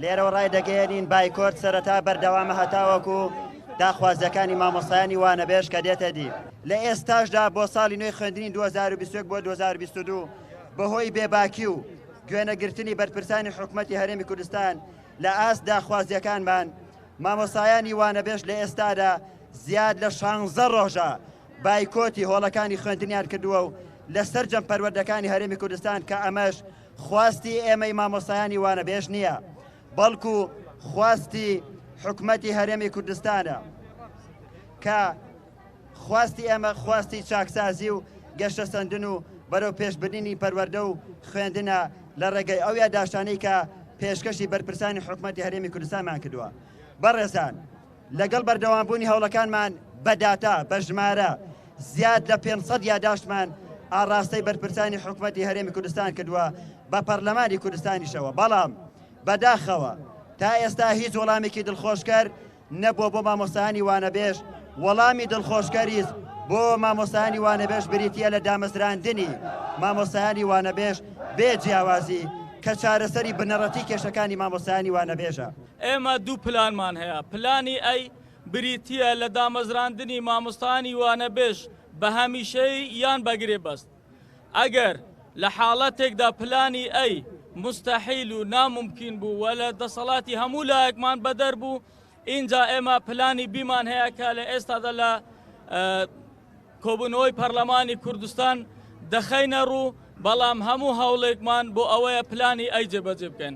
لێرەوە ڕای دەگەێنین بایکۆت سەرەتا بەردەوامە هەتاوەکو داخوازیەکانی مامۆستایانی وانەبێژ کە دێتە دی لە ئێستاشدا بۆ ساڵی نوێی خوێندنی 2021 بۆ 2022 بەهۆی بێباکی و گوێنەگرتنی بەرپرسانی حکوومەتی هەرێمی کوردستان لە ئاست داخوازیەکانمان مامۆستایانی وانەبێژ لە ئێستادا زیاد لە 16 ڕۆژە بایکۆتی هۆڵەکانی خوێندنیان کردووە و لەسەر جەم پەروەردەکانی هەرێمی کوردستان کە ئەمەش خواستی ئێمەی مامۆستایانی وانەبێژ نییە بەڵکو خواستی حکوومەتی هەرێمی کوردستانە کە خواستی ئێمە خواستی چاکسازی و گەشتە سەندن و بەرەو پێشبردننی پەروەردە و خوێندنە لە ڕێگەی ئەو یاداشانەی کە پێشکەشی بەرپرسانی حکوومەتی هەرێمی کوردستانمان کردووە. بەڕێزان لەگەڵ بەردەوامبوونی هەوڵەکانمان بەداتا بە ژمارە زیاد لە 500 یاداشتمان ئاڕاستەی بەرپرسانی حکوومەتی هەرێمی کوردستان کردووە بە پەرلەمانی کوردستانیشەوە بەڵام بەداخەوە تا ئێستا هیچ وەڵامێکی دڵخۆشکەر نەبووە بۆ مامۆستایانی وانەبێژ وەڵامی دڵخۆشکەریز بۆ مامۆستایانی وانەبێژ بریتیە لە دامەزراندنی مامۆستایانی وانەبێژ بێ جیاوازی کە چارەسەری بنەڕەتی کێشەکانی مامۆستایانی وانەبێژە. ئێمە دوو پلانمان هەیە پلانی ئەی بریتیە لە دامەزراندنی مامۆستایانی وانەبێژ بە هەمیشەی یان بەگرێ بەست ئەگەر لە حاڵەتێکدا پلانی ئەی مستحیل و ناممکن بوو و لە دەسەڵاتی هەموو لایەکمان بەدەر بوو اینجا ئێمە پلانی بیمان هەیە کە لە ئێستادا لە کۆبوونەوەی پەرلەمانی کوردستان دەخەینە ڕوو بەڵام هەموو هەوڵێکمان بۆ ئەوەیە پلانی ئەی جێبەجێ بکەن.